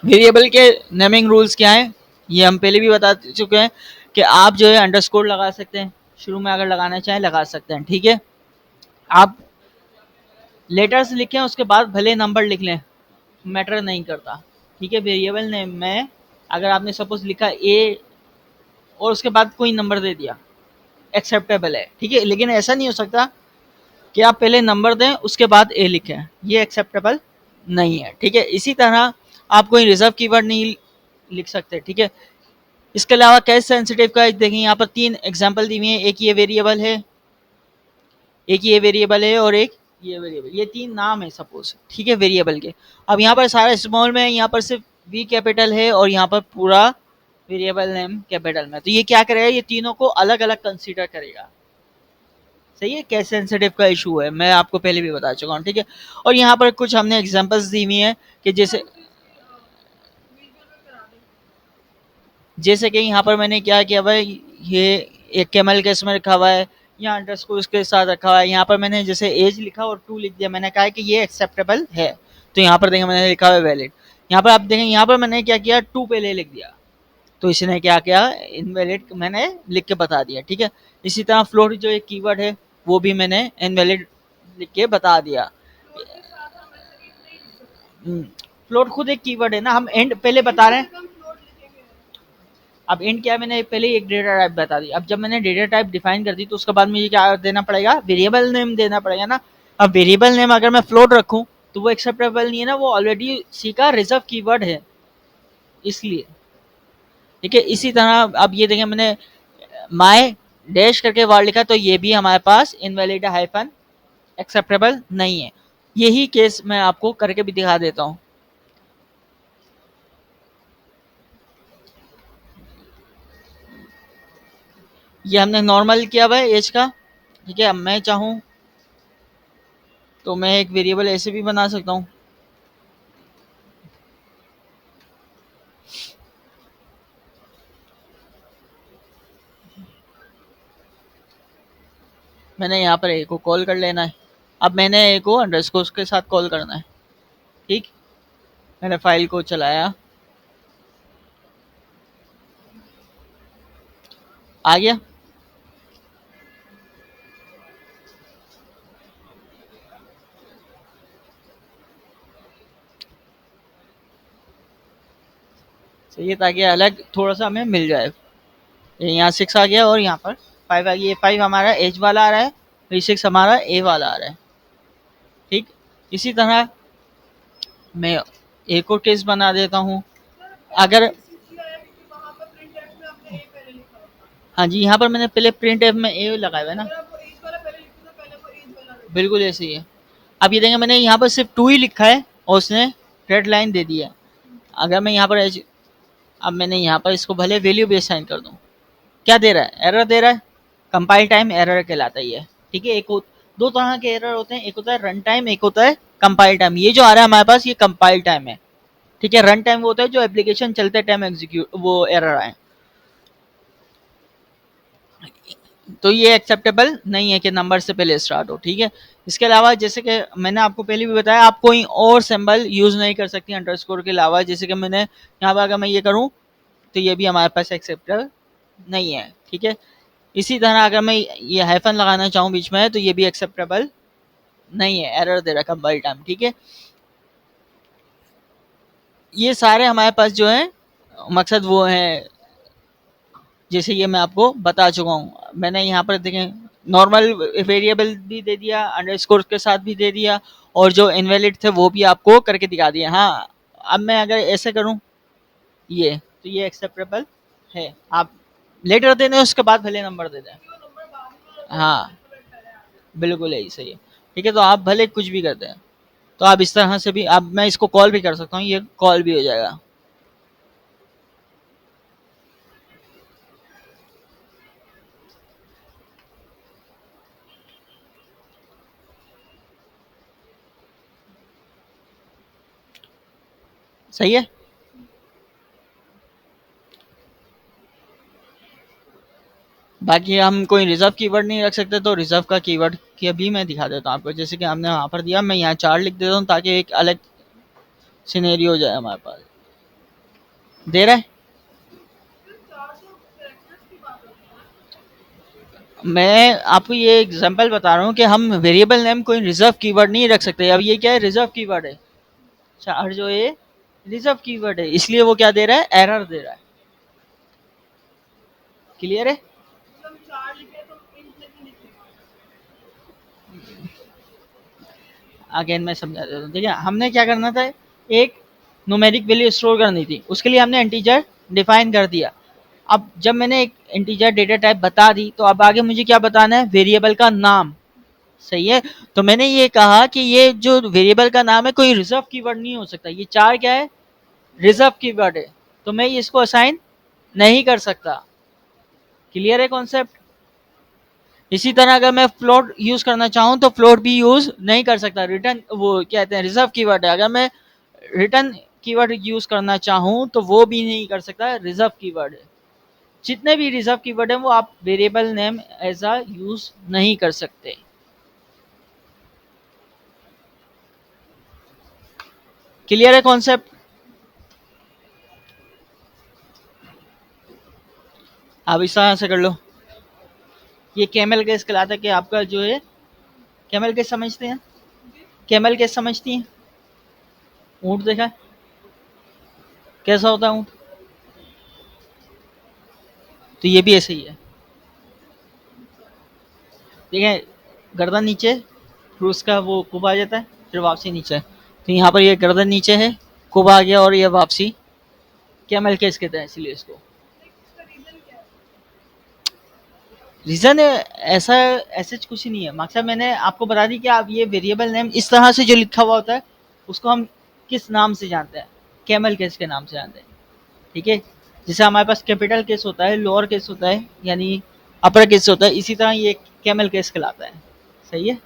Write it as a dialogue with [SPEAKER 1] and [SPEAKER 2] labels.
[SPEAKER 1] Variable के naming rules क्या हैं, ये हम पहले भी बता चुके हैं कि आप जो है अंडरस्कोर लगा सकते हैं, शुरू में अगर लगाना चाहें लगा सकते हैं, ठीक है। आप लेटर्स लिखें उसके बाद भले नंबर लिख लें, मैटर नहीं करता, ठीक है। वेरिएबल नेम में अगर आपने सपोज लिखा ए और उसके बाद कोई नंबर दे दिया, एक्सेप्टेबल है, ठीक है। लेकिन ऐसा नहीं हो सकता कि आप पहले नंबर दें उसके बाद ए लिखें, ये एक्सेप्टेबल नहीं है, ठीक है। इसी तरह आप कोई रिजर्व कीवर्ड नहीं लिख सकते, ठीक है। इसके अलावा केस सेंसिटिव का देखें, यहाँ पर 3 एग्जांपल दी हुई हैं, एक ये वेरिएबल है, एक ये वेरिएबल है और एक ये वेरिएबल, ये 3 नाम है सपोज, ठीक है, वेरिएबल के। अब यहाँ पर सारा स्मॉल में है, यहाँ पर सिर्फ वी कैपिटल है और यहाँ पर पूरा वेरिएबल नेम कैपिटल में, तो ये क्या करेगा, ये तीनों को अलग अलग कंसीडर करेगा, सही है। केस सेंसिटिव का इशू है, मैं आपको पहले भी बता चुका हूँ, ठीक है। और यहाँ पर कुछ हमने एग्जांपल्स दी हुई हैं कि जैसे कि यहाँ पर मैंने क्या किया हुआ है, ये एक कैमल केस में रखा हुआ है, यहाँ अंडरस्कोर उसके साथ रखा हुआ है, यहाँ पर मैंने जैसे एज लिखा और 2 लिख दिया, मैंने कहा है कि ये एक्सेप्टेबल है, तो यहाँ पर देखें मैंने लिखा हुआ है वैलिड। यहाँ पर आप देखें, यहाँ पर मैंने क्या किया, 2 पहले लिख दिया, तो इसने क्या किया, इनवैलिड मैंने लिख के बता दिया, ठीक है। इसी तरह फ्लोट जो एक कीवर्ड है वो भी मैंने इनवैलिड लिख के बता दिया। फ्लोट खुद एक कीवर्ड है ना, हम एंड पहले बता रहे हैं। अब एंड क्या है, मैंने पहले एक डेटा टाइप बता दी, अब जब मैंने डेटा टाइप डिफाइन कर दी तो उसके बाद मुझे क्या देना पड़ेगा, वेरिएबल नेम देना पड़ेगा ना। अब वेरिएबल नेम अगर मैं फ्लोट रखूं तो वो एक्सेप्टेबल नहीं है ना, वो ऑलरेडी सी का रिजर्व कीवर्ड है, इसलिए, ठीक है। इसी तरह अब ये देखें, मैंने माय डैश करके वर्ड लिखा, तो ये भी हमारे पास इनवैलिड हाइफन एक्सेप्टेबल नहीं है। यही केस मैं आपको करके भी दिखा देता हूँ। ये हमने नॉर्मल किया हुआ है एज का, ठीक है। अब मैं चाहूँ तो मैं एक वेरिएबल ऐसे भी बना सकता हूँ, मैंने यहाँ पर ए को कॉल कर लेना है, अब मैंने ए को अंडरस्कोर के साथ कॉल करना है, ठीक। मैंने फाइल को चलाया, आ गया। सही है, ताकि अलग थोड़ा सा हमें मिल जाए। यहाँ 6 आ गया और यहाँ पर 5 आ गया, ये 5 हमारा एज वाला आ रहा है, ये 6 हमारा ए वाला आ रहा है, ठीक। इसी तरह मैं एक और केस बना देता हूँ, अगर हाँ जी, यहाँ पर मैंने पहले प्रिंट एफ में ए लगाया हुआ है ना, बिल्कुल ऐसे ही है। अब ये देखें, मैंने यहाँ पर सिर्फ 2 ही लिखा है और उसने रेड लाइन दे दी है। अगर मैं यहाँ पर अब मैंने यहाँ पर इसको भले वैल्यू भी असाइन कर दूँ, क्या दे रहा है, एरर दे रहा है, कंपाइल टाइम एरर कहलाता है ये, ठीक है। दो तरह के एरर होते हैं, एक होता है रन टाइम, एक होता है कंपाइल टाइम। ये जो आ रहा है हमारे पास, ये कंपाइल टाइम है, ठीक है। रन टाइम वो होता है जो एप्लीकेशन चलते टाइम एग्जीक्यूट वो एरर आए, तो ये एक्सेप्टेबल नहीं है कि नंबर से पहले स्टार्ट हो, ठीक है। इसके अलावा जैसे कि मैंने आपको पहले भी बताया, आप कोई और सिंबल यूज नहीं कर सकती अंडरस्कोर के अलावा, जैसे कि मैंने यहाँ पर अगर मैं ये करूँ तो ये भी हमारे पास एक्सेप्टेबल नहीं है, ठीक है। इसी तरह अगर मैं ये हाइफन लगाना चाहूँ बीच में तो ये भी एक्सेप्टेबल नहीं है, एरर दे रहा है कंपाइल टाइम, ठीक है। ये सारे हमारे पास जो है मकसद वो है, जैसे ये मैं आपको बता चुका हूँ। मैंने यहाँ पर देखें नॉर्मल वेरिएबल भी दे दिया, अंडरस्कोर के साथ भी दे दिया, और जो इनवैलिड थे वो भी आपको करके दिखा दिया। हाँ, अब मैं अगर ऐसे करूँ ये, तो ये एक्सेप्टेबल है। आप लेटर दे दें उसके बाद भले नंबर दे दें, हाँ बिल्कुल यही सही है, ठीक है। तो आप भले कुछ भी करते हैं, तो आप इस तरह से भी, अब मैं इसको कॉल भी कर सकता हूँ, ये कॉल भी हो जाएगा। सही है। बाकी हम कोई रिजर्व कीवर्ड नहीं रख सकते, तो रिजर्व का कीवर्ड की भी मैं दिखा देता हूँ आपको, जैसे कि हमने वहाँ पर दिया, मैं यहाँ 4 लिख देता हूँ ताकि एक अलग सिनेरियो हो जाए हमारे पास। दे रहा है? मैं आपको ये एग्जांपल बता रहा हूँ कि हम वेरिएबल नेम कोई रिजर्व कीवर्ड नहीं रख सकते। अब ये क्या है, रिजर्व कीवर्ड है। चार जो है रिजर्व कीवर्ड है, इसलिए वो क्या दे रहा है, एरर दे रहा है। क्लियर है? अगेन मैं समझा देता हूँ। ठीक है, हमने क्या करना था, एक न्यूमेरिक वैल्यू स्टोर करनी थी, उसके लिए हमने इंटीजर डिफाइन कर दिया। अब जब मैंने एक इंटीजर डेटा टाइप बता दी, तो अब आगे मुझे क्या बताना है, वेरिएबल का नाम। सही है, तो मैंने ये कहा कि ये जो वेरिएबल का नाम है कोई रिजर्व कीवर्ड नहीं हो सकता। ये चार क्या है, रिजर्व कीवर्ड है, तो मैं इसको असाइन नहीं कर सकता। क्लियर है कॉन्सेप्ट? इसी तरह अगर मैं फ्लोट यूज करना चाहूँ तो फ्लोट भी यूज नहीं कर सकता। रिटर्न वो कहते हैं रिजर्व कीवर्ड है, अगर मैं रिटर्न कीवर्ड यूज करना चाहूँ तो वो भी नहीं कर सकता, रिजर्व कीवर्ड है। जितने भी रिजर्व कीवर्ड है वो आप variable name as a use नहीं कर सकते। क्लियर है कॉन्सेप्ट? आप इस तरह से कर लो। ये कैमल केस कहलाता है कि आपका जो है, कैमल केस समझते हैं? कैमल केस समझती हैं? ऊंट देखा है? कैसा होता है ऊंट? तो ये भी ऐसे ही है। ठीक है, गर्दन नीचे, फिर उसका वो कुब आ जाता है, फिर वापसी नीचे। तो यहाँ पर ये गर्दन नीचे है, कुब आ गया और ये वापसी। कैमल केस कहते हैं इसलिए इसको। रीजन ऐसा ऐसे कुछ नहीं है, मकसद मैंने आपको बता दी कि आप ये वेरिएबल नेम इस तरह से जो लिखा हुआ होता है उसको हम किस नाम से जानते हैं, कैमल केस के नाम से जानते हैं। ठीक है, जैसे हमारे पास कैपिटल केस होता है, लोअर केस होता है, यानी अपर केस होता है, इसी तरह ये कैमल केस कहलाता है। सही है?